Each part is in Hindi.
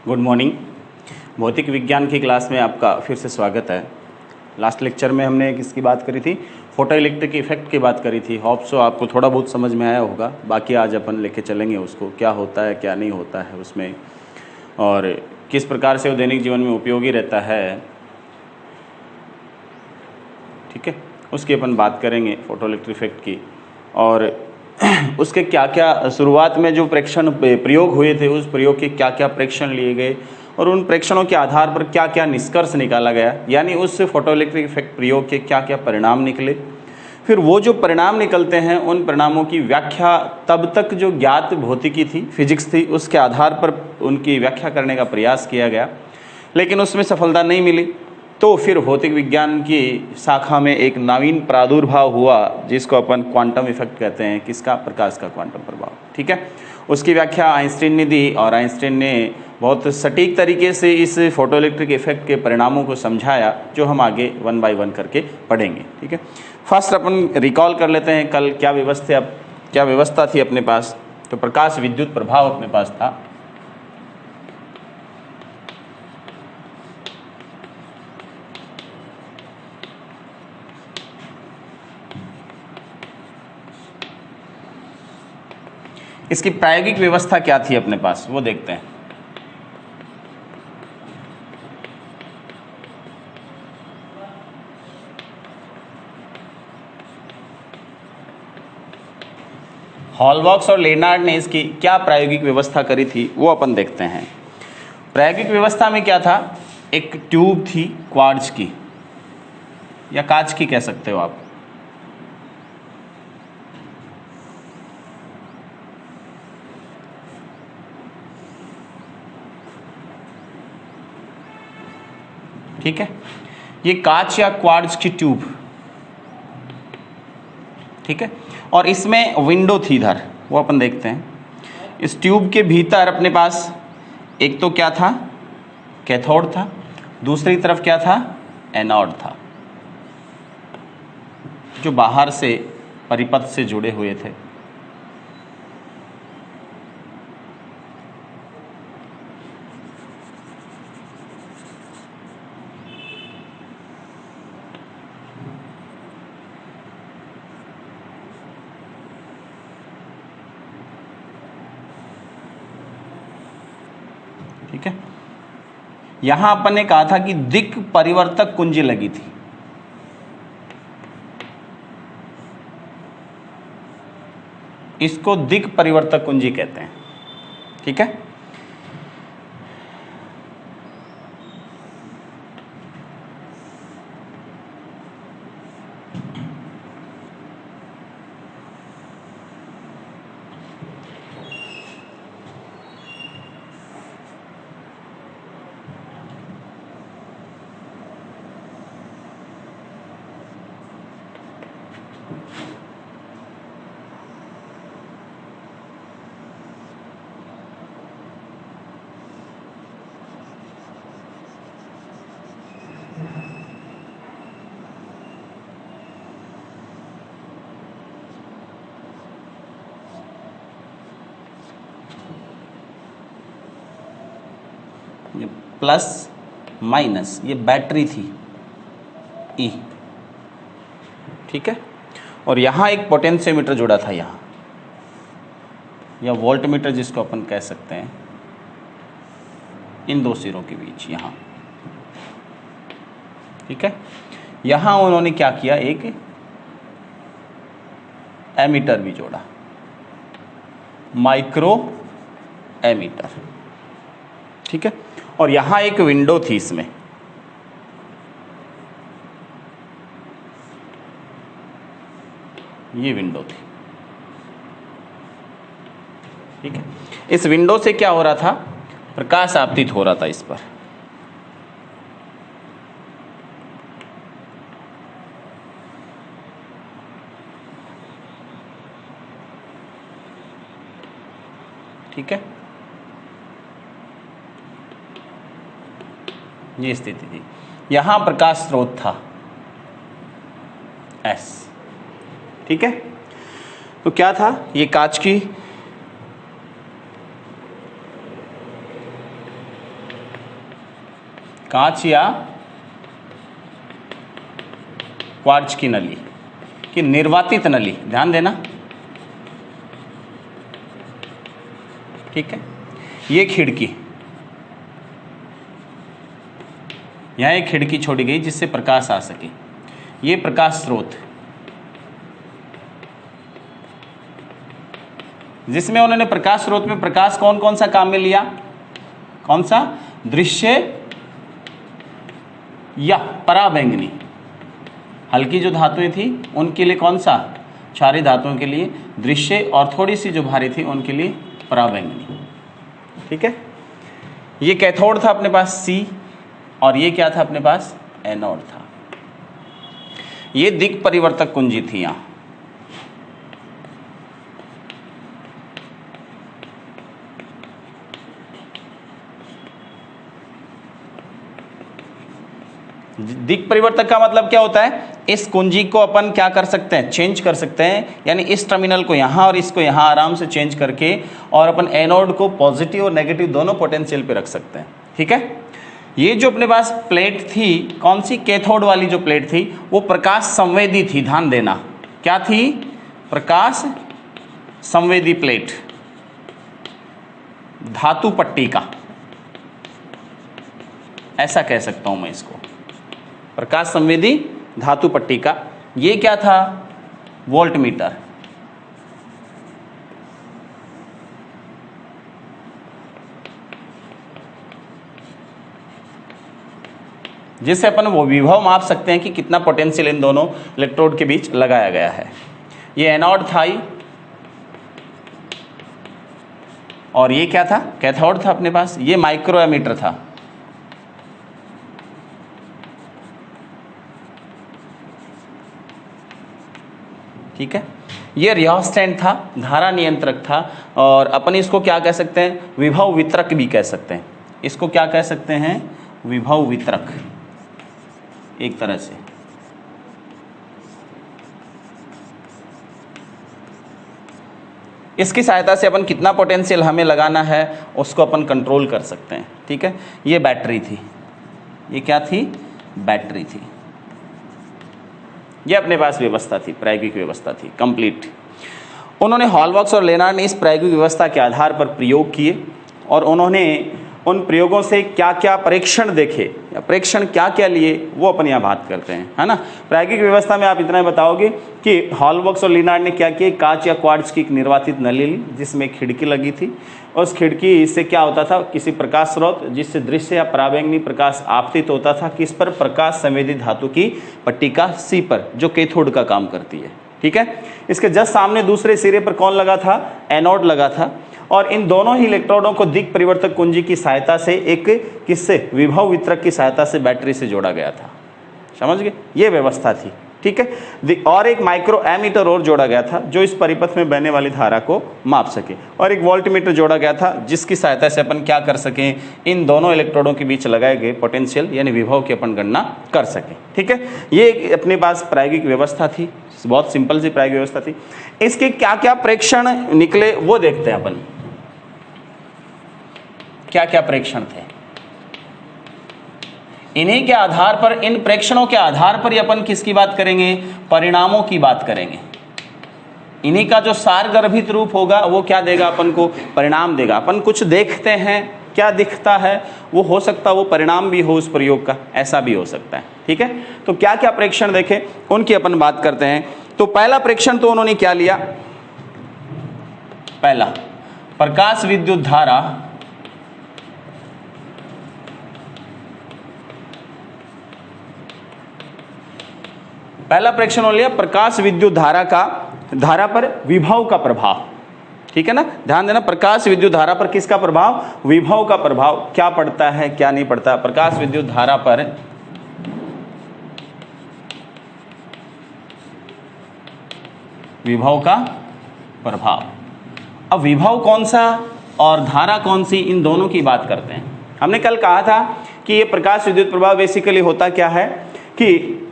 Good morning. भौतिक विज्ञान की क्लास में आपका फिर से स्वागत है। लास्ट लेक्चर में हमने किसकी बात करी थी? फोटो इलेक्ट्रिक इफेक्ट की बात करी थी। होप सो आपको थोड़ा बहुत समझ में आया होगा। बाकी आज अपन लेके चलेंगे उसको, क्या होता है क्या नहीं होता है उसमें, और किस प्रकार से वो दैनिक जीवन में उपयोगी रहता है। ठीक है, उसकी अपन बात करेंगे फोटो इलेक्ट्रिक इफेक्ट की, और उसके क्या क्या शुरुआत में जो प्रेक्षण प्रयोग हुए थे, उस प्रयोग के क्या क्या प्रेक्षण लिए गए और उन प्रेक्षणों के आधार पर क्या क्या निष्कर्ष निकाला गया, यानी उस फोटो इलेक्ट्रिक इफेक्ट प्रयोग के क्या क्या परिणाम निकले। फिर वो जो परिणाम निकलते हैं उन परिणामों की व्याख्या तब तक जो ज्ञात भौतिकी थी, फिजिक्स थी, उसके आधार पर उनकी व्याख्या करने का प्रयास किया गया, लेकिन उसमें सफलता नहीं मिली। तो फिर भौतिक विज्ञान की शाखा में एक नवीन प्रादुर्भाव हुआ जिसको अपन क्वांटम इफेक्ट कहते हैं। किसका? प्रकाश का क्वांटम प्रभाव। ठीक है, उसकी व्याख्या आइंस्टीन ने दी और आइंस्टीन ने बहुत सटीक तरीके से इस फोटो इलेक्ट्रिक इफेक्ट के परिणामों को समझाया, जो हम आगे वन बाय वन करके पढ़ेंगे। ठीक है, फर्स्ट अपन रिकॉल कर लेते हैं कल क्या व्यवस्था थी अपने पास। तो प्रकाश विद्युत प्रभाव अपने पास था। इसकी प्रायोगिक व्यवस्था क्या थी अपने पास, वो देखते हैं। हॉलबॉक्स और लेनार्ड ने इसकी क्या प्रायोगिक व्यवस्था करी थी, वो अपन देखते हैं। प्रायोगिक व्यवस्था में क्या था? एक ट्यूब थी क्वार्ट्ज की, या कांच की कह सकते हो आप। ठीक है, ये कांच या क्वार्ट्ज की ट्यूब। ठीक है, और इसमें विंडो थी इधर, वो अपन देखते हैं। इस ट्यूब के भीतर अपने पास एक तो क्या था? कैथोड था। दूसरी तरफ क्या था? एनोड था, जो बाहर से परिपथ से जुड़े हुए थे। ठीक है, यहां अपन ने कहा था कि दिक् परिवर्तक कुंजी लगी थी। इसको दिक् परिवर्तक कुंजी कहते हैं। ठीक है, ये प्लस माइनस, ये बैटरी थी ई। ठीक है, और यहां एक पोटेंशियोमीटर जुड़ा था यहां, या वोल्टमीटर जिसको अपन कह सकते हैं, इन दो सिरों के बीच यहां। ठीक है, यहां उन्होंने क्या किया? एक एमीटर भी जोड़ा, माइक्रो एमीटर। ठीक है, और यहां एक विंडो थी इसमें। ये विंडो थी। ठीक है, इस विंडो से क्या हो रहा था? प्रकाश आपतित हो रहा था इस पर। ठीक है, ये स्थिति थी। यहां प्रकाश स्रोत था एस। ठीक है, तो क्या था? ये कांच की कांच या क्वार्ट्ज की नली की निर्वातित नली, ध्यान देना, ठीक है। ये खिड़की, यहां एक खिड़की छोड़ी गई जिससे प्रकाश आ सके। ये प्रकाश स्रोत जिसमें उन्होंने प्रकाश स्रोत में प्रकाश कौन कौन सा काम में लिया, कौन सा, दृश्य या पराबैंगनी, हल्की जो धातुएं थी उनके लिए कौन सा, क्षारीय धातुओं के लिए दृश्य, और थोड़ी सी जो भारी थी उनके लिए पराबैंगनी, ठीक है। ये कैथोड था अपने पास C, और ये क्या था अपने पास, एनोड था। ये दिक् परिवर्तक कुंजी थी। यहां दिक् परिवर्तक का मतलब क्या होता है, इस कुंजी को अपन क्या कर सकते हैं, चेंज कर सकते हैं, यानी इस टर्मिनल को यहाँ और इसको यहाँ आराम से चेंज करके और अपन एनोड को पॉजिटिव और नेगेटिव दोनों पोटेंशियल पे रख सकते हैं, ठीक है। ये जो अपने पास प्लेट थी, कौन सी, कैथोड वाली जो प्लेट थी, वो प्रकाश संवेदी थी, ध्यान देना, क्या थी, प्रकाश संवेदी प्लेट, धातु पट्टी का, ऐसा कह सकता हूं मैं इसको, प्रकाश संवेदी धातु पट्टी का। ये क्या था, वोल्ट मीटर, जिससे अपन वो विभव माप सकते हैं कि कितना पोटेंशियल इन दोनों इलेक्ट्रोड के बीच लगाया गया है। ये एनोड था, और ये क्या था, कैथोड था अपने पास। ये माइक्रो एमीटर था, ठीक है। ये रियोस्टेट था, धारा नियंत्रक था, और अपन इसको क्या कह सकते हैं, विभव वितरक भी कह सकते हैं। इसको क्या कह सकते हैं, विभव वितरक, एक तरह से। इसकी सहायता से अपन कितना पोटेंशियल हमें लगाना है उसको अपन कंट्रोल कर सकते हैं, ठीक है। ये बैटरी थी, ये क्या थी, बैटरी थी। ये अपने पास व्यवस्था थी, प्रायोगिक व्यवस्था थी, कंप्लीट। उन्होंने हॉलबॉक्स और लेनार्ड ने इस प्रायोगिक व्यवस्था के आधार पर प्रयोग किए, और उन्होंने उन प्रयोगों से क्या क्या परीक्षण देखे या परीक्षण क्या क्या लिए वो अपन यहाँ बात करते हैं, है ना। प्रायोगिक व्यवस्था में आप इतना बताओगे कि हॉलबॉक्स और लेनार्ड ने क्या किया, कांच या क्वार्ट्ज की एक निर्वातित नली ली जिसमें खिड़की लगी थी। उस खिड़की से क्या होता था, किसी प्रकाश स्रोत जिससे दृश्य या पराबैंगनी प्रकाश आपतित होता था, किस पर, प्रकाश संवेदी धातु की पट्टिका C पर, जो कैथोड का काम करती है, ठीक है। इसके जस्ट सामने दूसरे सिरे पर कौन लगा था, एनोड लगा था, और इन दोनों ही इलेक्ट्रोडों को दिक् परिवर्तक कुंजी की सहायता से एक किससे, विभव वितरक की सहायता से बैटरी से जोड़ा गया था, समझ गए, ये व्यवस्था थी, ठीक है। और एक माइक्रो एमीटर और जोड़ा गया था जो इस परिपथ में बहने वाली धारा को माप सके, और एक वोल्ट मीटर जोड़ा गया था जिसकी सहायता से अपन क्या कर सकें, इन दोनों इलेक्ट्रोडों के बीच लगाए गए पोटेंशियल यानी विभव की अपन गणना कर सकें, ठीक है। ये अपने पास प्रायोगिक व्यवस्था थी, बहुत सिंपल सी प्रायोगिक व्यवस्था थी। इसके क्या क्या प्रेक्षण निकले वो देखते हैं अपन, क्या क्या प्रेक्षण थे। इन्हीं के आधार पर, इन प्रेक्षणों के आधार पर ही अपन किसकी बात करेंगे, परिणामों की बात करेंगे। इन्हीं का जो सारगर्भित रूप होगा वो क्या देगा अपन को, परिणाम देगा। अपन कुछ देखते हैं, क्या दिखता है, वो हो सकता है वो परिणाम भी हो उस प्रयोग का, ऐसा भी हो सकता है, ठीक है। तो क्या क्या प्रेक्षण देखे उनकी अपन बात करते हैं। तो पहला प्रेक्षण तो उन्होंने क्या लिया, पहला प्रकाश विद्युत धारा पहला प्रेक्षण हो लिया प्रकाश विद्युत धारा पर विभव का प्रभाव, ठीक है ना। ध्यान देना, प्रकाश विद्युत धारा पर किसका प्रभाव, विभव का प्रभाव, क्या पड़ता है क्या नहीं पड़ता, प्रकाश विद्युत धारा पर विभव का प्रभाव। अब विभव कौन सा और धारा कौन सी, इन दोनों की बात करते हैं। हमने कल कहा था कि ये प्रकाश विद्युत प्रभाव बेसिकली होता क्या है कि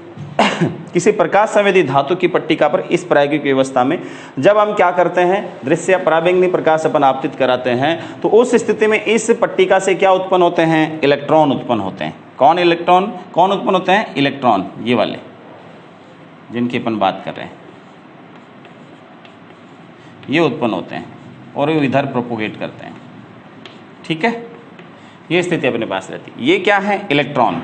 किसी प्रकाश संवेदी धातु की पट्टिका पर इस प्रायोगिक व्यवस्था में जब हम क्या करते हैं, दृश्य या पराबैंगनी प्रकाश अपन आपतित कराते हैं, तो उस स्थिति में इस पट्टिका से क्या उत्पन्न होते हैं, इलेक्ट्रॉन उत्पन्न होते हैं, कौन उत्पन्न होते हैं? इलेक्ट्रॉन, ये वाले जिनकी अपन बात कर रहे हैं, ये उत्पन्न होते हैं और वो इधर प्रोपोगेट करते हैं। ठीक है, ये स्थिति अपने पास रहती है। ये क्या है? इलेक्ट्रॉन।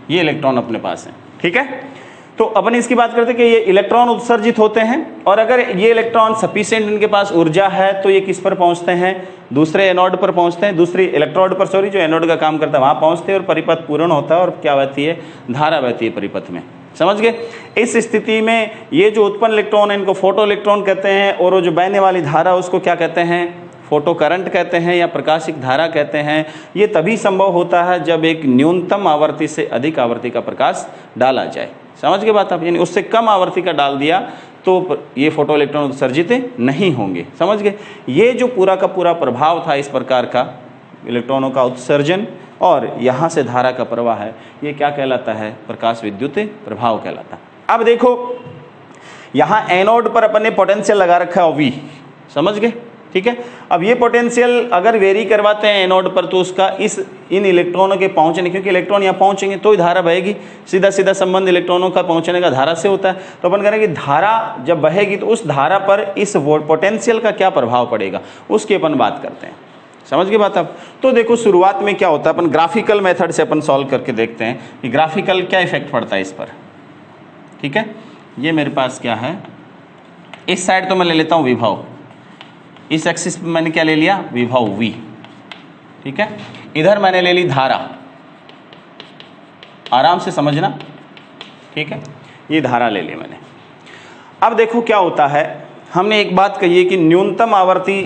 ये इलेक्ट्रॉन अपने पास है। ठीक है, तो अपन इसकी बात करते हैं कि ये इलेक्ट्रॉन उत्सर्जित होते हैं, और अगर ये इलेक्ट्रॉन सफिशिएंट इनके पास ऊर्जा है तो ये किस पर पहुंचते हैं? दूसरे एनोड पर पहुंचते हैं, दूसरी इलेक्ट्रोड पर, सॉरी, जो एनोड का काम करता है वहां पहुंचते हैं और परिपथ पूर्ण होता है और क्या बहती है? धारा बहती है परिपथ में। समझ गए? इस स्थिति में ये जो उत्पन्न इलेक्ट्रॉन है इनको फोटो इलेक्ट्रॉन कहते हैं, और वो जो बहने वाली धारा उसको क्या कहते हैं? फोटो करंट कहते हैं या प्रकाशिक धारा कहते हैं। ये तभी संभव होता है जब एक न्यूनतम आवृत्ति से अधिक आवृत्ति का प्रकाश डाला जाए। समझ गए बात आप? यानी उससे कम आवृत्ति का डाल दिया तो ये फोटो इलेक्ट्रॉन उत्सर्जित नहीं होंगे। समझ गए? ये जो पूरा का पूरा प्रभाव था इस प्रकार का इलेक्ट्रॉनों का उत्सर्जन और यहाँ से धारा का प्रवाह है, ये क्या कहलाता है? प्रकाश विद्युत प्रभाव कहलाता है। अब देखो यहाँ एनोड पर अपन ने पोटेंशियल लगा रखा है V, समझ गए? ठीक है, अब ये पोटेंशियल अगर वेरी करवाते हैं एनोड पर तो उसका इन इलेक्ट्रॉनों के पहुंचने, क्योंकि इलेक्ट्रॉन यहाँ पहुंचेंगे तो ही धारा बहेगी, सीधा सीधा संबंध इलेक्ट्रॉनों का पहुंचने का धारा से होता है। तो अपन करेंगे धारा जब बहेगी तो उस धारा पर इस पोटेंशियल का क्या प्रभाव पड़ेगा उसकी अपन बात करते हैं। समझ गए बात आप? तो देखो शुरुआत में क्या होता है, अपन ग्राफिकल मेथड से अपन सॉल्व करके देखते हैं कि ग्राफिकल क्या इफेक्ट पड़ता है इस पर। ठीक है, ये मेरे पास क्या है, इस साइड तो मैं ले लेता हूँ विभव, इस एक्सिस पे मैंने क्या ले लिया? विभव V। ठीक है, इधर मैंने ले ली धारा, आराम से समझना। ठीक है, ये धारा ले ली मैंने। अब देखो क्या होता है, हमने एक बात कही है कि न्यूनतम आवृत्ति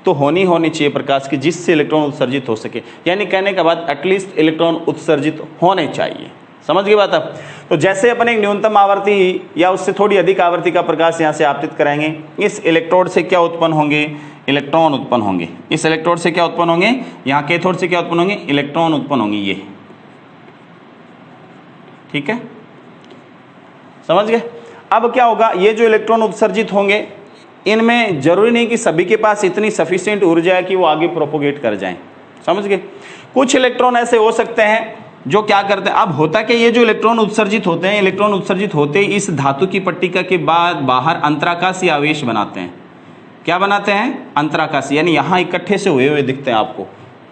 तो होनी चाहिए प्रकाश की जिससे इलेक्ट्रॉन उत्सर्जित हो सके, यानी कहने के बाद एटलीस्ट इलेक्ट्रॉन उत्सर्जित होने चाहिए। समझ गए बात आप? तो जैसे अपन एक न्यूनतम आवृत्ति या उससे थोड़ी अधिक आवृत्ति का प्रकाश यहाँ से आपतित कराएंगे, इस इलेक्ट्रोड से क्या उत्पन्न होंगे? इलेक्ट्रॉन उत्पन्न होंगे। इस इलेक्ट्रोड से क्या उत्पन्न होंगे? यहाँ कैथोड से क्या उत्पन्न होंगे? इलेक्ट्रॉन उत्पन्न होंगे, ये। ठीक है, समझ गए? अब क्या होगा, ये जो इलेक्ट्रॉन उत्सर्जित होंगे इनमें जरूरी नहीं कि सभी के पास इतनी सफिशिएंट ऊर्जा है कि वो आगे प्रोपोगेट कर जाएं। समझ गए? कुछ इलेक्ट्रॉन ऐसे हो सकते हैं जो क्या करते हैं, अब होता कि ये जो इलेक्ट्रॉन उत्सर्जित होते हैं, इलेक्ट्रॉन उत्सर्जित होते ही इस धातु की पट्टिका के बाद बाहर अंतराकाशी आवेश बनाते हैं। क्या बनाते हैं? अंतराकाशी, यानी यहाँ इकट्ठे से हुए दिखते हैं आपको,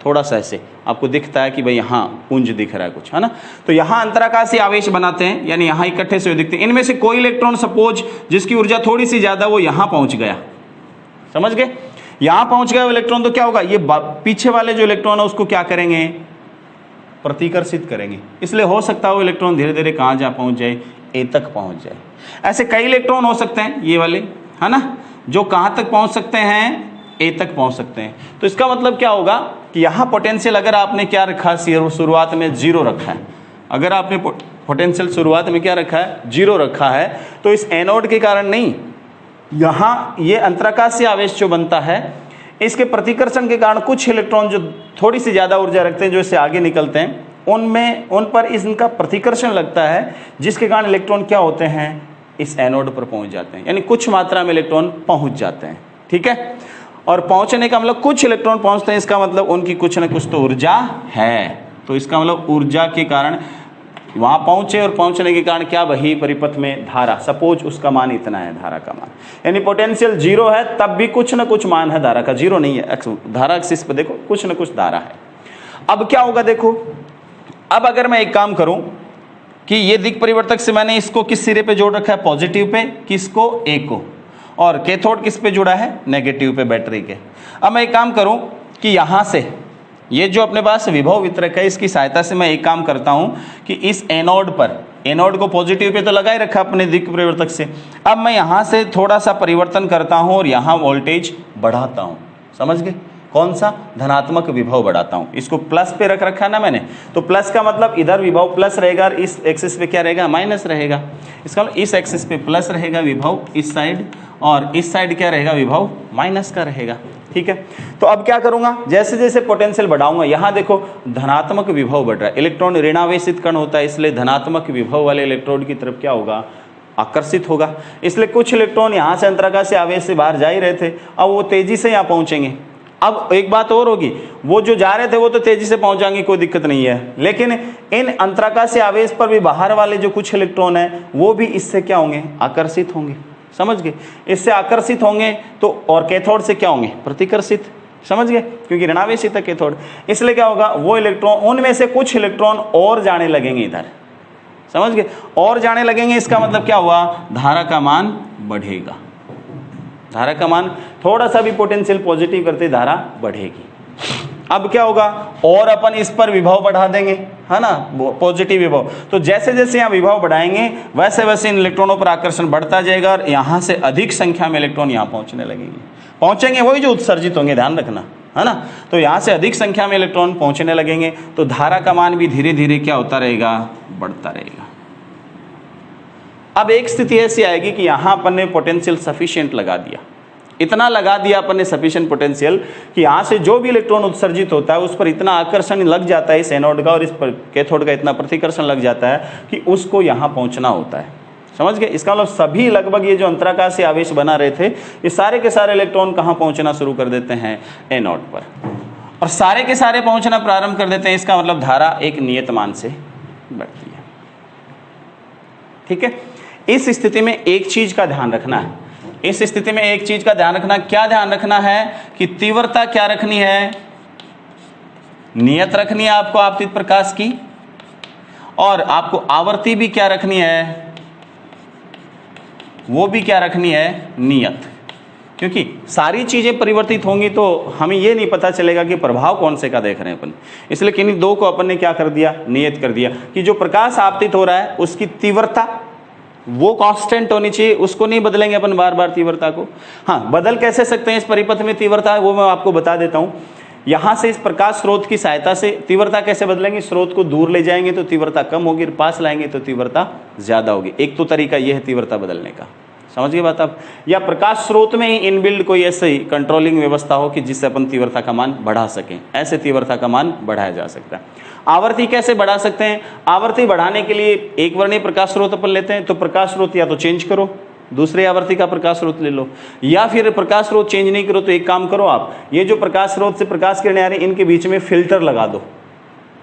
थोड़ा सा ऐसे आपको दिखता है कि भाई यहाँ पुंज दिख रहा है कुछ, है ना? तो यहाँ अंतराकाशी आवेश बनाते हैं, यानी यहाँ इकट्ठे से हुए दिखते हैं। इनमें से कोई इलेक्ट्रॉन सपोज जिसकी ऊर्जा थोड़ी सी ज्यादा, वो यहाँ पहुंच गया। समझ गए? यहाँ पहुंच गया इलेक्ट्रॉन, तो क्या होगा, ये पीछे वाले जो इलेक्ट्रॉन है उसको क्या करेंगे? प्रतिकर्षित करेंगे। इसलिए हो सकता है वो इलेक्ट्रॉन धीरे धीरे कहाँ जा पहुंच जाए? ए तक पहुंच जाए। ऐसे कई इलेक्ट्रॉन हो सकते हैं ये वाले, है ना, जो कहाँ तक पहुंच सकते हैं? ए तक पहुंच सकते हैं। तो इसका मतलब क्या होगा कि यहाँ पोटेंशियल अगर आपने क्या रखा, शुरुआत में 0 रखा है, अगर आपने पोटेंशियल शुरुआत में क्या रखा है? 0 रखा है, तो इस एनोड के कारण नहीं, यहाँ ये अंतराकाशीय आवेश जो बनता है इसके प्रतिकर्षण के कारण कुछ इलेक्ट्रॉन जो थोड़ी सी ज़्यादा ऊर्जा रखते हैं, जो इससे आगे निकलते हैं, उन पर इनका प्रतिकर्षण लगता है, जिसके कारण इलेक्ट्रॉन क्या होते हैं? इस एनोड पर पहुंच जाते हैं, यानी कुछ मात्रा में इलेक्ट्रॉन पहुंच जाते हैं। ठीक है, और पहुंचने का मतलब कुछ इलेक्ट्रॉन पहुंचते हैं, इसका मतलब उनकी कुछ न कुछ तो ऊर्जा है। तो इसका मतलब ऊर्जा के कारण वहां पहुंचे, और पहुंचने के कारण क्या बही परिपथ में धारा, सपोज उसका मान इतना है, धारा का मान, यानी पोटेंशियल 0 है तब भी कुछ न कुछ मान है धारा का, 0 नहीं है, धारा एक्सिस पे देखो कुछ न कुछ धारा है। अब क्या होगा देखो, अब अगर मैं एक काम करूं कि ये दिक् परिवर्तक से मैंने इसको किस सिरे पे जोड़ रखा है? पॉजिटिव पे, किसको? ए को, और कैथोड किस पे जुड़ा है? नेगेटिव पे, बैटरी के। अब मैं एक काम करूं कि यहां से ये जो अपने पास विभव वितरक है, इसकी सहायता से मैं एक काम करता हूं कि इस एनोड पर, एनोड को पॉजिटिव पे तो लगा ही रखा अपने दिक् परिवर्तक से, अब मैं यहां से थोड़ा सा परिवर्तन करता हूं और यहां वोल्टेज बढ़ाता हूं। समझ गए? कौन सा? धनात्मक विभव बढ़ाता हूं। इसको प्लस पे रख रखा ना मैंने, तो प्लस का मतलब इधर विभव प्लस रहेगा और इस एक्सिस पे क्या रहेगा? माइनस रहेगा। इसका मतलब इस एक्सिस पे प्लस रहेगा विभव इस साइड, और इस साइड क्या रहेगा? विभव माइनस का रहेगा। ठीक है, तो अब क्या करूंगा, जैसे जैसे पोटेंशियल बढ़ाऊंगा, यहां देखो धनात्मक विभव बढ़ रहा है, इलेक्ट्रॉन ऋणावेशित कण होता है, इसलिए धनात्मक विभव वाले इलेक्ट्रोड की तरफ क्या होगा? आकर्षित होगा। इसलिए कुछ इलेक्ट्रॉन यहाँ से अंतराकाशीय आवेश से बाहर जा ही रहे थे, अब वो तेजी से यहाँ पहुंचेंगे। अब एक बात और होगी, वो जो जा रहे थे वो तो तेजी से पहुंच जाएंगे, कोई दिक्कत नहीं है, लेकिन इन अंतराकाशीय आवेश पर भी बाहर वाले जो कुछ इलेक्ट्रॉन हैं वो भी इससे क्या होंगे, आकर्षित होंगे। समझ गए, इससे आकर्षित होंगे तो, और कैथोड से क्या होंगे, प्रतिकर्षित। समझ गए, क्योंकि ऋणावेशित है कैथोड, इसलिए क्या होगा, वो इलेक्ट्रॉन, उनमें से कुछ इलेक्ट्रॉन और जाने लगेंगे इधर। समझ गए, और जाने लगेंगे, इसका मतलब क्या हुआ, धारा का मान बढ़ेगा। धारा का मान थोड़ा सा भी पोटेंशियल पॉजिटिव करते धारा बढ़ेगी। अब क्या होगा, और अपन इस पर विभव बढ़ा देंगे, है ना, पॉजिटिव विभव। तो जैसे जैसे यहाँ विभव बढ़ाएंगे वैसे वैसे इन इलेक्ट्रॉनों पर आकर्षण बढ़ता जाएगा और यहाँ से अधिक संख्या में इलेक्ट्रॉन यहाँ पहुँचने लगेंगे। पहुँचेंगे वही जो उत्सर्जित होंगे, ध्यान रखना, है ना। तो यहाँ से अधिक संख्या में इलेक्ट्रॉन पहुँचने लगेंगे, तो धारा का मान भी धीरे धीरे क्या होता रहेगा, बढ़ता रहेगा। अब एक स्थिति ऐसी आएगी कि यहाँ अपन ने पोटेंशियल सफिशिएंट लगा दिया, इतना लगा दिया अपन ने सफिशिएंट पोटेंशियल कि यहाँ से जो भी इलेक्ट्रॉन उत्सर्जित होता है उस पर इतना आकर्षण लग जाता है, इस एनोड का और इस पर कैथोड का इतना प्रतिकर्षण लग जाता है कि उसको यहाँ पहुँचना होता है। समझ गए, इसका मतलब सभी लगभग ये जो अंतराकाशीय आवेश बना रहे थे, ये सारे के सारे इलेक्ट्रॉन कहाँ पहुँचना शुरू कर देते हैं, एनोड पर, और सारे के सारे पहुँचना प्रारंभ कर देते हैं। इसका मतलब धारा एक नियत मान से बढ़ती है। ठीक है, इस स्थिति में एक चीज का ध्यान रखना है, इस स्थिति में एक चीज का ध्यान रखना, क्या ध्यान रखना है कि तीव्रता क्या रखनी है, नियत रखनी है आपको आपतित प्रकाश की, और आपको आवर्ती भी क्या रखनी है, वो भी क्या रखनी है, नियत। क्योंकि सारी चीजें परिवर्तित होंगी तो हमें ये नहीं पता चलेगा कि प्रभाव कौन से का देख रहे हैं अपन, इसलिए किन्हीं दो को अपन ने क्या कर दिया, नियत कर दिया कि जो प्रकाश आपतित हो रहा है उसकी तीव्रता वो कांस्टेंट होनी चाहिए, उसको नहीं बदलेंगे अपन बार बार तीव्रता को। हाँ, बदल कैसे सकते हैं इस परिपथ में तीव्रता, वो मैं आपको बता देता हूँ। यहाँ से इस प्रकाश स्रोत की सहायता से तीव्रता कैसे बदलेंगे, स्रोत को दूर ले जाएंगे तो तीव्रता कम होगी, पास लाएंगे तो तीव्रता ज्यादा होगी। एक तो तरीका यह है तीव्रता बदलने का, समझ गए बात आप। या प्रकाश स्रोत में ही इनबिल्ड कोई ऐसे ही कंट्रोलिंग व्यवस्था हो कि जिससे अपन तीव्रता का मान बढ़ा सकें, ऐसे तीव्रता का मान बढ़ाया जा सकता है। आवर्ती कैसे बढ़ा सकते हैं, आवर्ती बढ़ाने के लिए एक वर्णीय प्रकाश स्रोत अपन लेते हैं, तो प्रकाश स्रोत या तो चेंज करो, दूसरे आवर्ती का प्रकाश स्रोत ले लो, या फिर प्रकाश स्रोत चेंज नहीं करो तो एक काम करो आप, ये जो प्रकाश स्रोत से प्रकाश किरणें आ रही इनके बीच में फिल्टर लगा दो।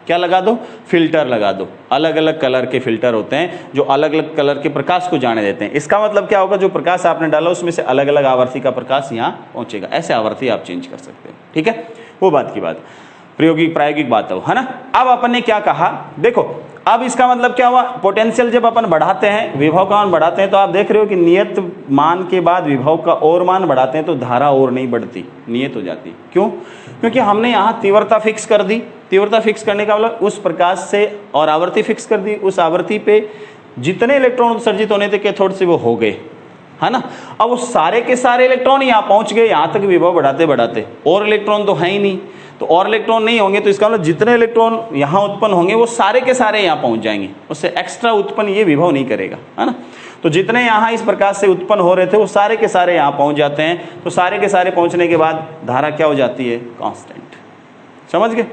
क्या लगा दो, फिल्टर लगा दो। अलग अलग कलर के फिल्टर होते हैं जो अलग अलग कलर के प्रकाश को जाने देते हैं। इसका मतलब क्या होगा, जो प्रकाश आपने डाला उसमें से अलग अलग आवर्ती का प्रकाश यहाँ पहुंचेगा। ऐसे आवर्ती आप चेंज कर सकते हो, ठीक है, वो बात की बात, प्रायोगिक बात है ना। अब अपन ने क्या कहा, देखो अब इसका मतलब क्या हुआ, पोटेंशियल जब अपन बढ़ाते हैं, विभव का मान बढ़ाते हैं, तो आप देख रहे हो कि नियत मान के बाद विभव का और मान बढ़ाते हैं तो धारा और नहीं बढ़ती, नियत हो जाती। क्यों, क्योंकि हमने यहाँ तीव्रता फिक्स कर दी। तीव्रता फिक्स करने का मतलब उस प्रकाश से, और आवृत्ति फिक्स कर दी, उस आवृत्ति पे जितने इलेक्ट्रॉन उत्सर्जित होने थे कैथोड से वो हो गए, है ना। अब वो सारे के सारे इलेक्ट्रॉन यहाँ पहुंच गए, यहाँ तक विभव बढ़ाते बढ़ाते, और इलेक्ट्रॉन तो है ही नहीं, तो और इलेक्ट्रॉन नहीं होंगे, तो इसका मतलब जितने इलेक्ट्रॉन यहाँ उत्पन्न होंगे वो सारे के सारे यहाँ पहुंच जाएंगे, उससे एक्स्ट्रा उत्पन्न ये विभव नहीं करेगा, है ना। तो जितने यहाँ इस प्रकाश से उत्पन्न हो रहे थे वो सारे के सारे यहाँ पहुंच जाते हैं, तो सारे के सारे पहुंचने के बाद धारा क्या हो जाती है, कांस्टेंट। समझ गए,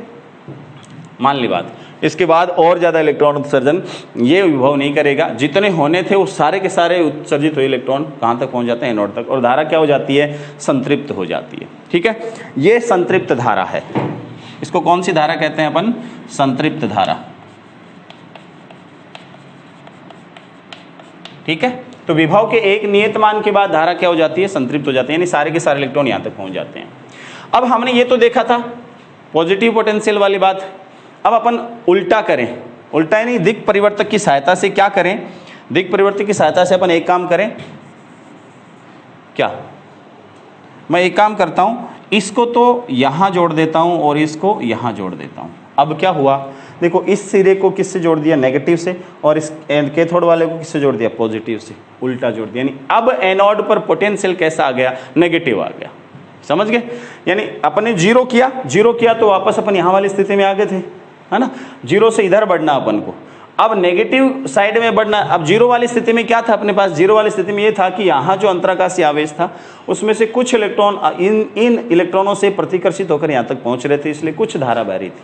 मान ली बात। इसके बाद और ज़्यादा इलेक्ट्रॉन उत्सर्जन ये विभव नहीं करेगा, जितने होने थे वो सारे के सारे उत्सर्जित हुए इलेक्ट्रॉन कहाँ तक पहुँच जाते हैं, एनोड तक, और धारा क्या हो जाती है, संतृप्त हो जाती है। ठीक है, ये संतृप्त धारा है। इसको कौन सी धारा कहते हैं अपन, संतृप्त धारा। ठीक है, तो विभव के एक नियत मान के बाद धारा क्या हो जाती है, संतृप्त हो जाती है, यानी सारे के सारे इलेक्ट्रॉन यहाँ तक पहुँच जाते हैं। अब हमने ये तो देखा था पॉजिटिव पोटेंशियल वाली बात। अब अपन उल्टा करें, उल्टा यानी दिक् परिवर्तक की सहायता से क्या करें, दिक् परिवर्तक की सहायता से अपन एक काम करें, क्या, मैं एक काम करता हूं, इसको तो यहां जोड़ देता हूं और इसको यहां जोड़ देता हूं। अब क्या हुआ, देखो इस सिरे को किससे जोड़ दिया, नेगेटिव से, और इस कैथोड वाले को किससे जोड़ दिया, पॉजिटिव से, उल्टा जोड़ दिया। यानी अब एनोड पर पोटेंशियल कैसा आ गया, नेगेटिव आ गया। समझ गए, यानी अपने जीरो किया तो वापस अपन यहाँ वाली स्थिति में आ गए थे, है ना। जीरो से इधर बढ़ना अपन को, अब नेगेटिव साइड में बढ़ना। अब जीरो वाली स्थिति में क्या था अपने पास, जीरो वाली स्थिति में ये था कि यहाँ जो अंतराकाशीय आवेश था उसमें से कुछ इलेक्ट्रॉन इन इलेक्ट्रॉनों से प्रतिकर्षित होकर यहाँ तक पहुँच रहे थे, इसलिए कुछ धारा बह रही थी।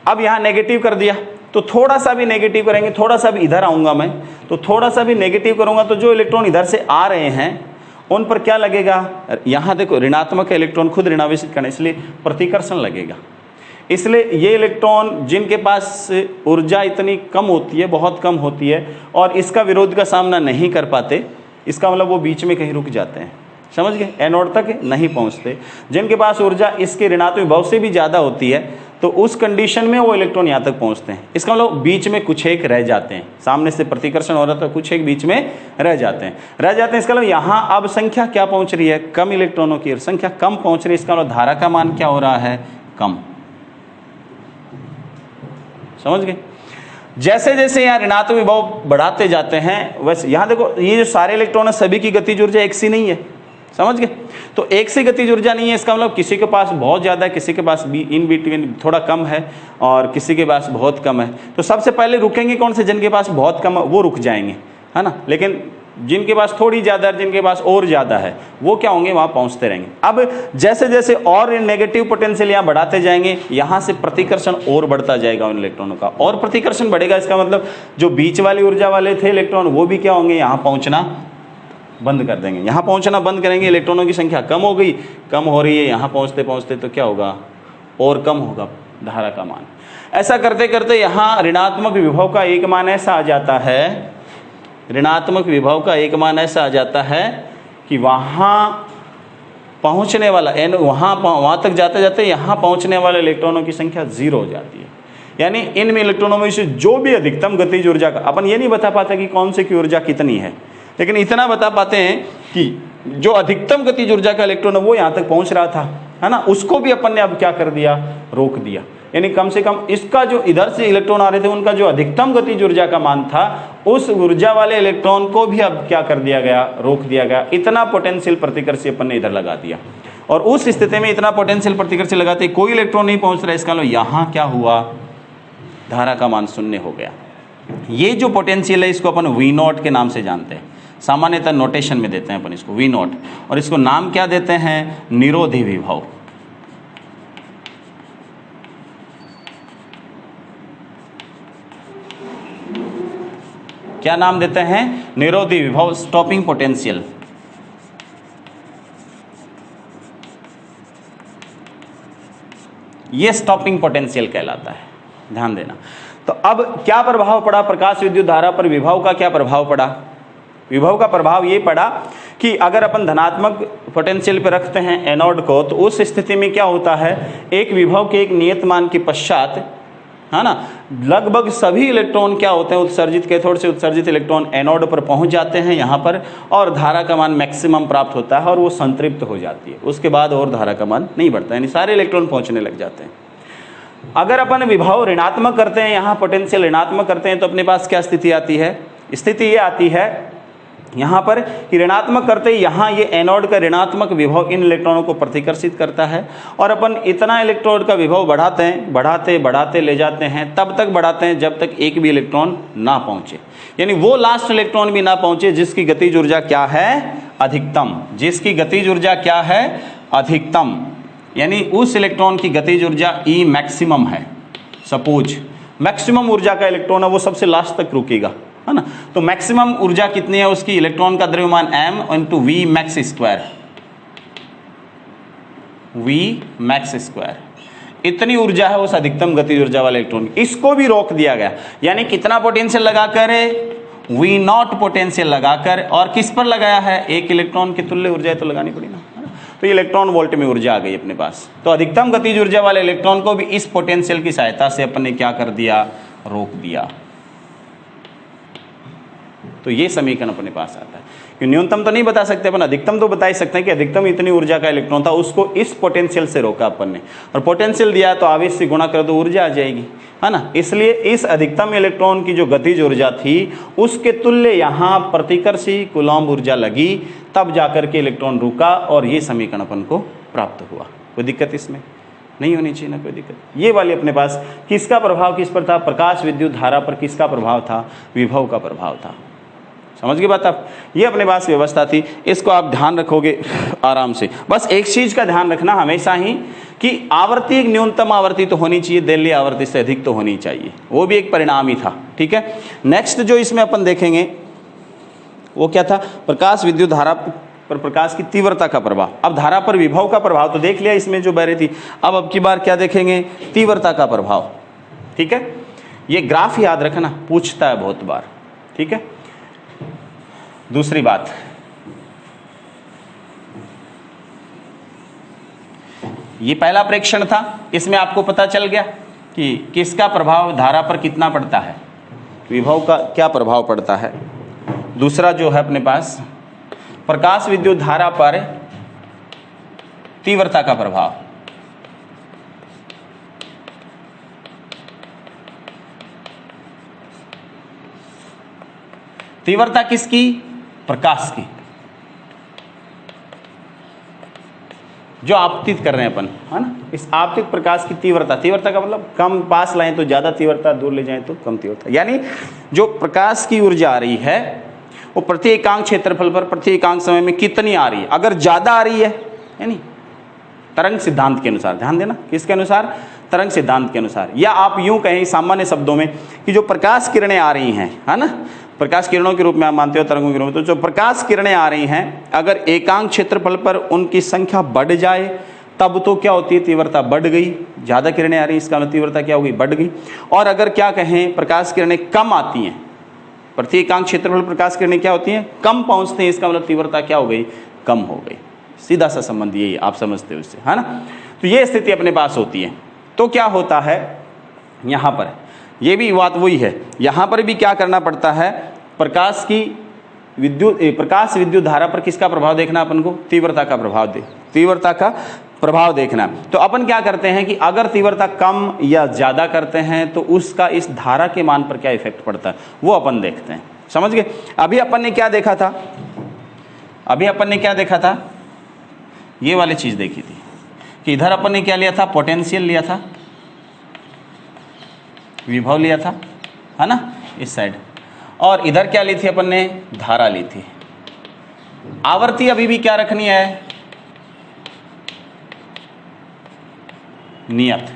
अब यहाँ नेगेटिव कर दिया तो थोड़ा सा भी नेगेटिव करेंगे, थोड़ा सा भी इधर आऊँगा मैं, तो थोड़ा सा भी नेगेटिव करूँगा तो जो इलेक्ट्रॉन इधर से आ रहे हैं उन पर क्या लगेगा, यहाँ देखो ऋणात्मक इलेक्ट्रॉन खुद ऋणावेशित करना, इसलिए प्रतिकर्षण लगेगा। इसलिए ये इलेक्ट्रॉन जिनके पास ऊर्जा इतनी कम होती है, बहुत कम होती है, और इसका विरोध का सामना नहीं कर पाते, इसका मतलब वो बीच में कहीं रुक जाते हैं, समझ गए, एनोड तक नहीं पहुंचते। जिनके पास ऊर्जा इसके ऋणात्मक विभव से भी ज़्यादा होती है तो उस कंडीशन में वो इलेक्ट्रॉन यहाँ तक पहुंचते हैं। इसका मतलब बीच में कुछ एक रह जाते हैं, सामने से प्रतिकर्षण हो रहा था, कुछ एक बीच में रह जाते हैं। इसका मतलब यहाँ अब संख्या क्या पहुंच रही है, कम इलेक्ट्रॉनों की संख्या कम पहुंच रही है। इसका मतलब धारा का मान क्या हो रहा है, कम। समझ गए। जैसे जैसे यहाँ ऋणात्मक विभव बढ़ाते जाते हैं वैसे यहाँ देखो ये जो सारे इलेक्ट्रॉन है सभी की गतिज ऊर्जा एक सी नहीं है, समझ गए। तो एक से गतिज ऊर्जा नहीं है, इसका मतलब किसी के पास बहुत ज़्यादा है, किसी के पास भी इन बिटवीन थोड़ा कम है, और किसी के पास बहुत कम है। तो सबसे पहले रुकेंगे कौन से, जिनके पास बहुत कम है वो रुक जाएंगे, है ना। लेकिन जिनके पास थोड़ी ज़्यादा है, जिनके पास और ज़्यादा है, वो क्या होंगे, वहाँ पहुँचते रहेंगे। अब जैसे जैसे और नेगेटिव पोटेंशियल यहाँ बढ़ाते जाएंगे, यहाँ से प्रतिकर्षण और बढ़ता जाएगा उन इलेक्ट्रॉनों का, और प्रतिकर्षण बढ़ेगा। इसका मतलब जो बीच वाली ऊर्जा वाले थे इलेक्ट्रॉन वो भी क्या होंगे, यहाँ पहुँचना बंद कर देंगे, यहाँ पहुँचना बंद करेंगे। इलेक्ट्रॉनों की संख्या कम हो गई, कम हो रही है, यहाँ पहुँचते पहुँचते तो क्या होगा, और कम होगा धारा का मान। ऐसा करते करते यहाँ ऋणात्मक विभव का एक मान ऐसा आ जाता है, ऋणात्मक विभव का एक मान ऐसा आ जाता है कि वहाँ पहुँचने वाला वहाँ तक जाते जाते यहाँ पहुँचने वाले इलेक्ट्रॉनों की संख्या 0 हो जाती है। यानी इन इलेक्ट्रॉनों में से जो भी अधिकतम गतिज ऊर्जा का, अपन ये नहीं बता पाते कि कौन से की ऊर्जा कितनी है, लेकिन इतना बता पाते हैं कि जो अधिकतम गतिज ऊर्जा का इलेक्ट्रॉन है वो यहाँ तक पहुँच रहा था, है ना, उसको भी अपन ने अब क्या कर दिया, रोक दिया। यानी कम से कम इसका जो इधर से इलेक्ट्रॉन आ रहे थे उनका जो अधिकतम गतिज ऊर्जा का मान था, उस ऊर्जा वाले इलेक्ट्रॉन को भी अब क्या कर दिया गया, रोक दिया गया। इतना पोटेंशियल प्रतिकर्षी अपन ने इधर लगा दिया, और उस स्थिति में इतना पोटेंशियल प्रतिकर्षी लगाते कोई इलेक्ट्रॉन नहीं पहुंच रहा, इसका मतलब यहाँ क्या हुआ, धारा का मान 0 हो गया। ये जो पोटेंशियल है इसको अपन V0 के नाम से जानते हैं, सामान्यतः नोटेशन में देते हैं अपन इसको V0, और इसको नाम क्या देते हैं, निरोधी विभव। क्या नाम देते हैं, निरोधी विभव, स्टॉपिंग पोटेंशियल। ये स्टॉपिंग पोटेंशियल कहलाता है, ध्यान देना। तो अब क्या प्रभाव पड़ा प्रकाश विद्युत धारा पर, विभव का क्या प्रभाव पड़ा, विभव का प्रभाव ये पड़ा कि अगर अपन धनात्मक पोटेंशियल पे रखते हैं एनोड को, तो उस स्थिति में क्या होता है, एक विभव के एक नियत मान के पश्चात, है ना, लगभग सभी इलेक्ट्रॉन क्या होते हैं, उत्सर्जित कैथोड से उत्सर्जित इलेक्ट्रॉन एनोड पर पहुंच जाते हैं यहाँ पर, और धारा का मान मैक्सिमम प्राप्त होता है और वो संतृप्त हो जाती है। उसके बाद और धारा का मान नहीं बढ़ता, यानी सारे इलेक्ट्रॉन पहुंचने लग जाते हैं। अगर अपन विभव ऋणात्मक करते हैं, यहाँ पोटेंशियल ऋणात्मक करते हैं, तो अपने पास क्या स्थिति आती है, स्थिति ये आती है यहाँ पर कि ऋणात्मक करते ही यहाँ ये एनोड का ऋणात्मक विभव इन इलेक्ट्रॉनों को प्रतिकर्षित करता है, और अपन इतना इलेक्ट्रॉन का विभव बढ़ाते हैं, बढ़ाते बढ़ाते ले जाते हैं, तब तक बढ़ाते हैं जब तक एक भी इलेक्ट्रॉन ना पहुँचे, यानी वो लास्ट इलेक्ट्रॉन भी ना पहुँचे जिसकी गतिज ऊर्जा क्या है, अधिकतम, जिसकी गतिज ऊर्जा क्या है, अधिकतम, यानी उस इलेक्ट्रॉन की गतिज ऊर्जा E मैक्सिमम है। सपोज मैक्सिमम ऊर्जा का इलेक्ट्रॉन है वो सबसे लास्ट तक रुकेगा, है ना। तो मैक्सिमम ऊर्जा कितनी है उसकी, इलेक्ट्रॉन का द्रव्यमान m into v max square, v max square, इतनी ऊर्जा है उस अधिकतम गतिज ऊर्जा वाले इलेक्ट्रॉन की। इसको भी रोक दिया गया, यानी कितना पोटेंशियल लगाकर, V0 पोटेंशियल लगाकर, और किस पर लगाया है, एक इलेक्ट्रॉन की तुल्य ऊर्जा है तो लगानी पड़ी ना, तो ये इलेक्ट्रॉन वोल्ट में ऊर्जा आ गई अपने पास। तो अधिकतम गतिज ऊर्जा वाले इलेक्ट्रॉन को भी इस पोटेंशियल की सहायता से अपन ने क्या कर दिया, रोक दिया। तो ये समीकरण अपने पास आता है कि न्यूनतम तो नहीं बता सकते अपन, अधिकतम तो बता ही सकते हैं कि अधिकतम इतनी ऊर्जा का इलेक्ट्रॉन था, उसको इस पोटेंशियल से रोका अपन ने, और पोटेंशियल दिया तो आवेश से गुणा कर दो ऊर्जा आ जाएगी, है ना। इसलिए इस अधिकतम इलेक्ट्रॉन की जो गतिज ऊर्जा थी उसके तुल्य यहाँ प्रतिकर्षी कूलॉम्ब ऊर्जा लगी, तब जाकर के इलेक्ट्रॉन रुका, और ये समीकरण अपन को प्राप्त हुआ। कोई दिक्कत इसमें नहीं होनी चाहिए ना, कोई दिक्कत। ये वाली अपने पास किसका प्रभाव किस पर था, प्रकाश विद्युत धारा पर किसका प्रभाव था, विभव का प्रभाव था। समझ गए बात आप, ये अपने पास व्यवस्था थी, इसको आप ध्यान रखोगे आराम से। बस एक चीज़ का ध्यान रखना हमेशा ही कि कि आवर्ती एक न्यूनतम आवर्ती तो होनी चाहिए, दैर्घ्य आवर्ती से अधिक तो होनी चाहिए, वो भी एक परिणाम ही था। ठीक है, नेक्स्ट जो इसमें अपन देखेंगे वो क्या था, प्रकाश विद्युत धारा पर प्रकाश की तीव्रता का प्रभाव। अब धारा पर विभव का प्रभाव तो देख लिया इसमें जो बह रही थी, अब की बार क्या देखेंगे, तीव्रता का प्रभाव। ठीक है, ये ग्राफ याद रखना, पूछता है बहुत बार। ठीक है, दूसरी बात, ये पहला प्रेक्षण था, इसमें आपको पता चल गया कि किसका प्रभाव धारा पर कितना पड़ता है, विभव का क्या प्रभाव पड़ता है। दूसरा जो है अपने पास प्रकाश विद्युत धारा पर तीव्रता का प्रभाव। तीव्रता किसकी, प्रकाश की, जो आपतित कर रहे हैं अपन, है ना। इस आपतित प्रकाश की तीव्रता, तीव्रता का मतलब कम पास लाएं तो ज्यादा तीव्रता, दूर ले जाएं तो कम तीव्रता, यानी जो प्रकाश की ऊर्जा आ रही है वो प्रति एकांक क्षेत्रफल पर प्रति एकांक समय में कितनी आ रही है। अगर ज्यादा आ रही है, यानी तरंग सिद्धांत के अनुसार, ध्यान देना किसके अनुसार, तरंग सिद्धांत के अनुसार, या आप यूं कहें सामान्य शब्दों में कि जो प्रकाश किरणें आ रही हैं, है ना, प्रकाश किरणों के रूप में आप मानते हो तरंगों के रूप में, तो जो प्रकाश किरणें आ रही हैं अगर एकांक क्षेत्रफल पर उनकी संख्या बढ़ जाए तब तो क्या होती है, तीव्रता बढ़ गई। ज्यादा किरणें आ रही, इसका मतलब तीव्रता क्या हो गई, बढ़ गई। और अगर क्या कहें प्रकाश किरणें कम आती हैं, प्रति एकांक क्षेत्रफल प्रकाश किरणें क्या होती हैं, कम पहुंचते हैं, इसका मतलब तीव्रता क्या हो गई, कम हो गई। सीधा सा संबंध यही आप समझते हो इससे, है ना। तो ये स्थिति अपने पास होती है। तो क्या होता है यहां पर, ये भी बात वही है, यहां पर भी क्या करना पड़ता है, प्रकाश की प्रकाश विद्युत धारा पर किसका प्रभाव देखना अपन को, तीव्रता का प्रभाव तीव्रता का प्रभाव देखना। तो अपन क्या करते हैं कि अगर तीव्रता कम या ज्यादा करते हैं तो उसका इस धारा के मान पर क्या इफेक्ट पड़ता है वो अपन देखते हैं। समझ गए। अभी अपन ने क्या देखा था, ये वाली चीज देखी थी कि इधर अपन ने क्या लिया था, पोटेंशियल लिया था, विभव लिया था, है ना, इस साइड, और इधर क्या ली थी अपन ने, धारा ली थी। आवर्ती अभी भी क्या रखनी है, नियत।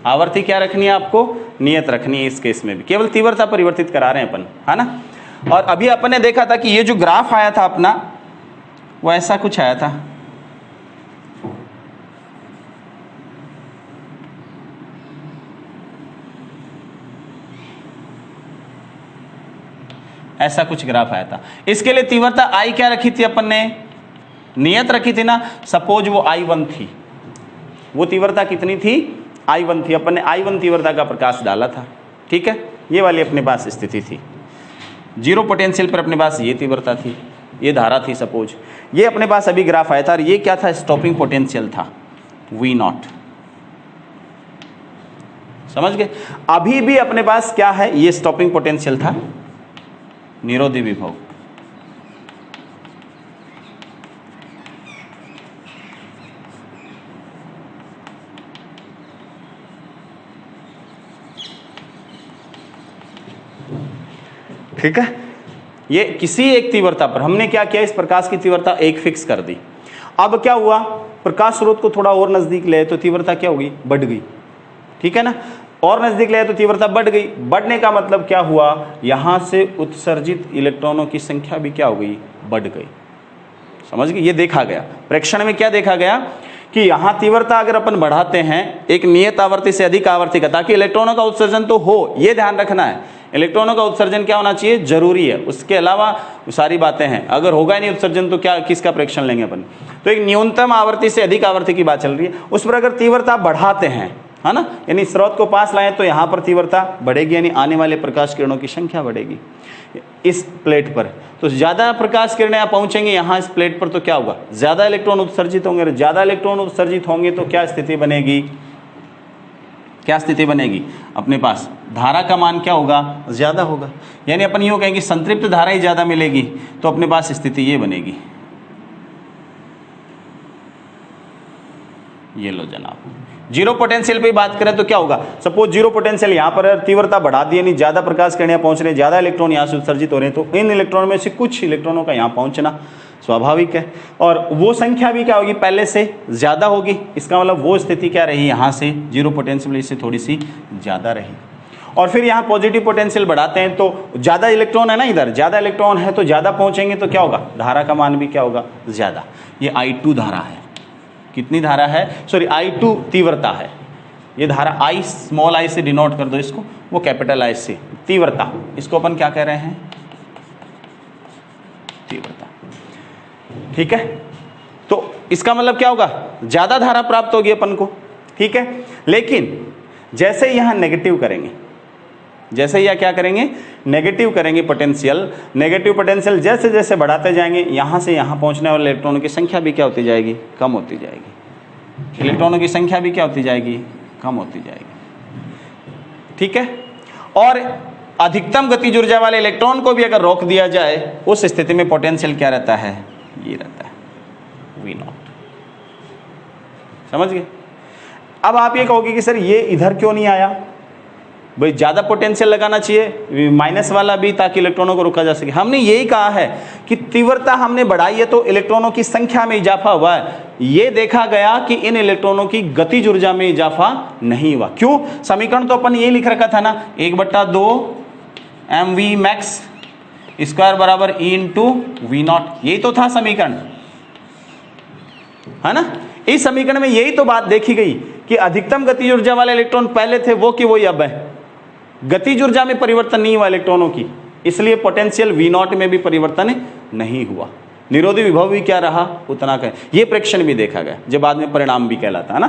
आवर्ती क्या रखनी है आपको, नियत रखनी है। इस केस में भी केवल तीव्रता परिवर्तित करा रहे हैं अपन, है ना। और अभी अपन ने देखा था कि ये जो ग्राफ आया था अपना वो ऐसा कुछ आया था, ऐसा कुछ ग्राफ आया था। इसके लिए तीव्रता आई क्या रखी थी अपन ने, नियत रखी थी ना। सपोज वो I1 थी, वो तीव्रता कितनी थी, I1 थी। अपन ने I1 तीव्रता का प्रकाश डाला था। ठीक है, ये वाली अपने पास स्थिति थी। जीरो पोटेंशियल पर अपने पास ये तीव्रता थी, ये धारा थी। सपोज ये अपने पास अभी ग्राफ आया था और ये क्या था, स्टॉपिंग पोटेंशियल था, V0। समझ गए। अभी भी अपने पास क्या है, ये स्टॉपिंग पोटेंशियल था, निरोधी विभव। ठीक है, ये किसी एक तीव्रता पर हमने क्या किया, इस प्रकाश की तीव्रता एक फिक्स कर दी। अब क्या हुआ, प्रकाश स्रोत को थोड़ा और नजदीक ले तो तीव्रता क्या होगी, बढ़ गई। ठीक है ना, और नजदीक ले तो तीव्रता बढ़ गई। बढ़ने का मतलब क्या हुआ, यहां से उत्सर्जित इलेक्ट्रॉनों की संख्या भी क्या हो गई, बढ़ गई। समझ गए। ये देखा गया प्रेक्षण में, क्या देखा गया कि यहां तीव्रता अगर अपन बढ़ाते हैं एक नियत आवर्ती से अधिक आवर्ती का, ताकि इलेक्ट्रॉनों का उत्सर्जन तो हो, ये ध्यान रखना है। इलेक्ट्रॉनों का उत्सर्जन क्या होना चाहिए, जरूरी है। उसके अलावा सारी बातें हैं, अगर होगा ही नहीं उत्सर्जन तो क्या, किसका प्रेक्षण लेंगे अपन। तो एक न्यूनतम आवर्ती से अधिक आवर्ती की बात चल रही है, उस पर अगर तीव्रता बढ़ाते हैं, है ना, यानी स्रोत को पास लाएं तो यहाँ पर तीव्रता बढ़ेगी, यानी आने वाले प्रकाश किरणों की संख्या बढ़ेगी इस प्लेट पर। तो ज्यादा प्रकाश किरणें आप पहुंचेंगे यहाँ इस प्लेट पर तो क्या होगा, ज्यादा इलेक्ट्रॉन उत्सर्जित होंगे। ज्यादा इलेक्ट्रॉन उत्सर्जित होंगे तो क्या स्थिति बनेगी, क्या स्थिति बनेगी, अपने पास धारा का मान क्या होगा, ज्यादा होगा। यानी अपन यूं कहेंगे संतृप्त धारा ही ज्यादा मिलेगी, तो अपने पास स्थिति ये बनेगी। ये लो जनाब, जीरो पोटेंशियल पे बात करें तो क्या होगा, सपोज जीरो पोटेंशियल यहाँ पर तीव्रता बढ़ा दी, यानी ज्यादा प्रकाश किरणें पहुंच रहे हैं, ज्यादा इलेक्ट्रॉन यहाँ से उत्सर्जित हो रहे हैं, तो इन इलेक्ट्रॉनों में से कुछ इलेक्ट्रॉनों का यहाँ पहुंचना स्वाभाविक है। और वो संख्या भी क्या होगी, पहले से ज़्यादा होगी। इसका मतलब वो स्थिति क्या रही, यहाँ से जीरो पोटेंशियल इससे थोड़ी सी ज़्यादा रही। और फिर यहाँ पॉजिटिव पोटेंशियल बढ़ाते हैं तो ज़्यादा इलेक्ट्रॉन है ना, इधर ज़्यादा इलेक्ट्रॉन है तो ज़्यादा पहुँचेंगे तो क्या होगा, धारा का मान भी क्या होगा, ज़्यादा। ये I2 धारा है, कितनी धारा है, सॉरी I2 तीव्रता है। ये धारा I स्मॉल I से डिनोट कर दो इसको, वो कैपिटल I से तीव्रता, इसको अपन क्या कह रहे हैं, तीव्रता। ठीक है, तो इसका मतलब क्या होगा, ज्यादा धारा प्राप्त होगी अपन को। ठीक है, लेकिन जैसे ही यहां नेगेटिव करेंगे, जैसे ही क्या करेंगे, नेगेटिव करेंगे पोटेंशियल, नेगेटिव पोटेंशियल जैसे जैसे बढ़ाते जाएंगे, यहां से यहां पहुंचने वाले इलेक्ट्रॉनों की संख्या भी क्या होती जाएगी, कम होती जाएगी। इलेक्ट्रॉनों की संख्या भी क्या होती जाएगी, कम होती जाएगी। ठीक है, और अधिकतम गतिज ऊर्जा वाले इलेक्ट्रॉन को भी अगर रोक दिया जाए, उस स्थिति में पोटेंशियल क्या रहता है, ये रहता है V0। समझ गए। अब आप ये कहोगे कि सर ये इधर क्यों नहीं आया, भाई ज्यादा पोटेंशियल लगाना चाहिए माइनस वाला भी, ताकि इलेक्ट्रॉनों को रोका जा सके। हमने यही कहा है कि तीव्रता हमने बढ़ाई है तो इलेक्ट्रॉनों की संख्या में इजाफा हुआ है। ये देखा गया कि इन इलेक्ट्रॉनों की गतिज ऊर्जा में इजाफा नहीं हुआ। क्यों, समीकरण तो अपन ये लिख रखा था ना, 1/2 mv मैक्स स्क्वायर बराबर E इंटू V0, यही तो था समीकरण, है ना। इस समीकरण में यही तो बात देखी गई कि अधिकतम गतिज ऊर्जा वाले इलेक्ट्रॉन पहले थे वो कि वही अब है। गतिज ऊर्जा में परिवर्तन नहीं हुआ इलेक्ट्रॉनों की, इसलिए पोटेंशियल V0 में भी परिवर्तन नहीं हुआ। निरोधी विभव भी क्या रहा, उतना का। ये प्रेक्षण भी देखा गया, जो बाद में परिणाम भी कहलाता है ना,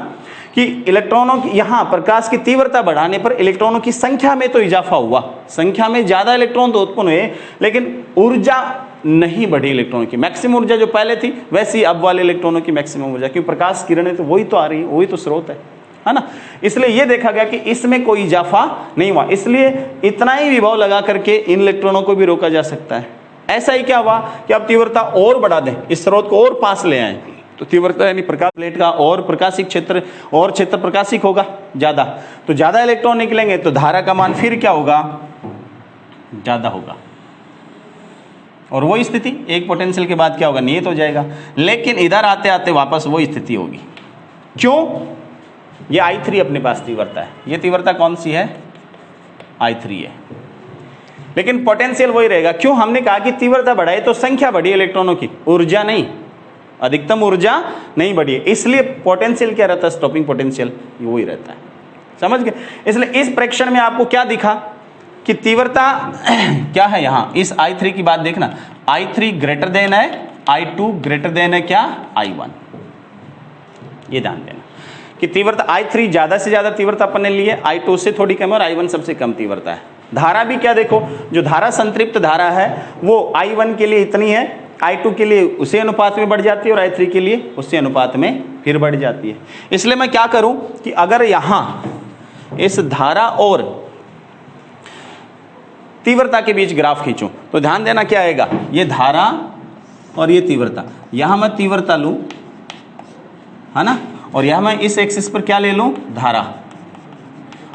कि इलेक्ट्रॉनों की यहाँ प्रकाश की तीव्रता बढ़ाने पर इलेक्ट्रॉनों की संख्या में तो इजाफा हुआ, संख्या में ज्यादा इलेक्ट्रॉन तो उत्पन्न हुए, लेकिन ऊर्जा नहीं बढ़ी इलेक्ट्रॉनों की। मैक्सिमम ऊर्जा जो पहले थी वैसी अब वाले इलेक्ट्रॉनों की मैक्सिमम ऊर्जा, क्योंकि प्रकाश किरणें तो वही तो आ रही है, वही तो स्रोत है ना। इसलिए यह देखा गया कि इसमें कोई इजाफा नहीं हुआ, इसलिए इतना ही विभव लगा करके इन इलेक्ट्रॉनों को भी रोका जा सकता है। ऐसा ही क्या हुआ कि अब तीव्रता और बढ़ा दें, इस स्रोत को और पास ले आए, तो तीव्रता यानी प्रकाश प्लेट का और प्रकाशिक क्षेत्र, और क्षेत्र प्रकाशिक होगा ज्यादा, तो ज्यादा इलेक्ट्रॉन निकलेंगे तो धारा का मान फिर क्या होगा, ज्यादा होगा। और वो स्थिति एक पोटेंशियल के बाद क्या होगा, नियत हो जाएगा। लेकिन इधर आते आते वापस वो स्थिति होगी। क्यों, ये I3 अपने पास तीव्रता है, ये तीव्रता कौन सी है, I3 है, लेकिन पोटेंशियल वही रहेगा। क्यों, हमने कहा कि तीव्रता बढ़ाई तो संख्या बढ़ी इलेक्ट्रॉनों की, ऊर्जा नहीं, अधिकतम ऊर्जा नहीं बढ़ी, इसलिए पोटेंशियल क्या रहता है, स्टॉपिंग पोटेंशियल वही रहता है। समझ गए। इसलिए इस प्रेक्षण में आपको क्या दिखा कि तीव्रता क्या है, यहां इस I3 की बात देखना, I3 ग्रेटर देन है I2, ग्रेटर देन है क्या, I1। ये ध्यान देना कि तीव्रता I3 ज्यादा से ज्यादा तीव्रता अपन ने ली है, I2 से थोड़ी कम है और I1 सबसे कम तीव्रता है। धारा भी क्या देखो, जो धारा संतृप्त धारा है वो I1 के लिए इतनी है, I2 के लिए उसी अनुपात में बढ़ जाती है और I3 के लिए उसी अनुपात में फिर बढ़ जाती है। इसलिए मैं क्या करूं कि अगर यहां इस धारा और तीव्रता के बीच ग्राफ खींचूं तो ध्यान देना क्या आएगा, ये धारा और ये तीव्रता, यहां मैं तीव्रता लूं, है ना, और यहां मैं इस एक्सिस पर क्या ले लूं, धारा।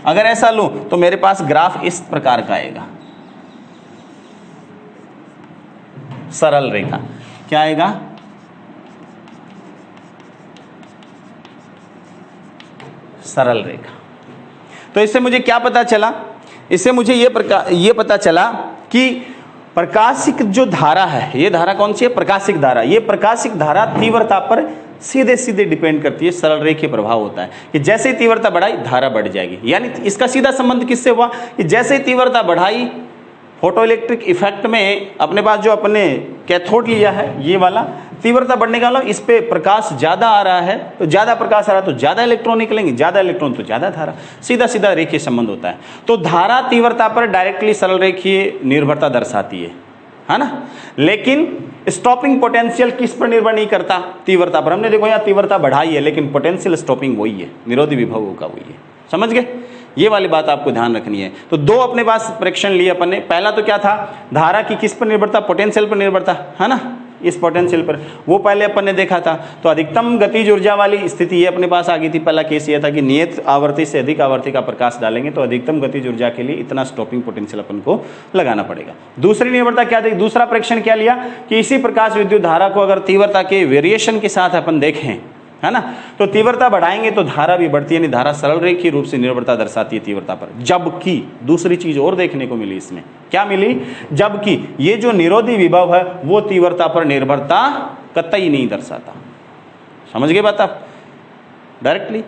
अगर ऐसा लूं तो मेरे पास ग्राफ इस प्रकार का आएगा, सरल रेखा। क्या आएगा, सरल रेखा। तो इससे मुझे क्या पता चला, इससे मुझे ये पता चला कि प्रकाशिक जो धारा है, ये धारा कौन सी है, प्रकाशिक धारा। ये प्रकाशिक धारा तीव्रता पर सीधे सीधे डिपेंड करती है, सरल रेखीय प्रभाव होता है कि जैसे ही तीव्रता बढ़ाई धारा बढ़ जाएगी। यानी इसका सीधा संबंध किससे हुआ कि जैसे ही तीव्रता बढ़ाई, फोटो इलेक्ट्रिक इफेक्ट में अपने पास जो अपने कैथोड लिया है ये वाला, तीव्रता बढ़ने का मतलब इस पे प्रकाश ज्यादा आ रहा है, तो ज्यादा प्रकाश आ रहा है तो ज्यादा इलेक्ट्रॉन निकलेंगे, ज्यादा इलेक्ट्रॉन तो ज्यादा धारा, सीधा सीधा रेखीय संबंध होता है। तो धारा तीव्रता पर डायरेक्टली सरल रेखीय निर्भरता दर्शाती है ना। लेकिन स्टॉपिंग पोटेंशियल किस पर निर्भर नहीं करता, तीव्रता पर। हमने देखो यहाँ तीव्रता बढ़ाई है लेकिन पोटेंशियल स्टॉपिंग वही है, निरोधी विभव का वही है। समझ गए, ये वाली बात आपको ध्यान रखनी है। तो दो अपने पास प्रेक्षण लिए अपन ने। पहला तो क्या था, धारा की किस पर निर्भरता, पोटेंशियल पर निर्भरता, है ना। इस पोटेंशियल पर, वो पहले अपन ने देखा था। तो अधिकतम गतिज ऊर्जा वाली स्थिति ये अपने पास आ गई थी। पहला केस ये था कि नियत आवर्ती से अधिक आवर्ती का प्रकाश डालेंगे तो अधिकतम गतिज ऊर्जा के लिए इतना स्टॉपिंग पोटेंशियल अपन को लगाना पड़ेगा। दूसरी निर्भरता क्या थी, दूसरा प्रेक्षण क्या लिया कि इसी प्रकाश विद्युत धारा को अगर तीव्रता के वेरिएशन के साथ अपन देखें, है ना, तो तीव्रता बढ़ाएंगे तो धारा भी बढ़ती है, यानी धारा सरल रेखीय रूप से निर्भरता दर्शाती है तीव्रता पर। जबकि दूसरी चीज और देखने को मिली इसमें, क्या मिली, जबकि ये जो निरोधी विभव है वो तीव्रता पर निर्भरता कतई नहीं दर्शाता। समझ गए बात आप? डायरेक्टली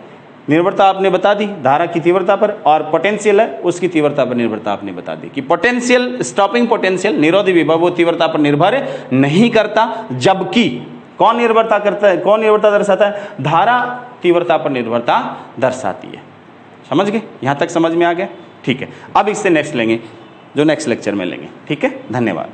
निर्भरता आपने बता दी धारा की तीव्रता पर, और पोटेंशियल है उसकी तीव्रता पर निर्भरता आपने बता दी कि पोटेंशियल, स्टॉपिंग पोटेंशियल निरोधी विभव वो तीव्रता पर निर्भर नहीं करता। जबकि कौन निर्भरता करता है, कौन निर्भरता दर्शाता है, धारा तीव्रता पर निर्भरता दर्शाती है। समझ गए? यहां तक समझ में आ गया? ठीक है, अब इससे नेक्स्ट लेंगे, जो नेक्स्ट लेक्चर में लेंगे। ठीक है, धन्यवाद।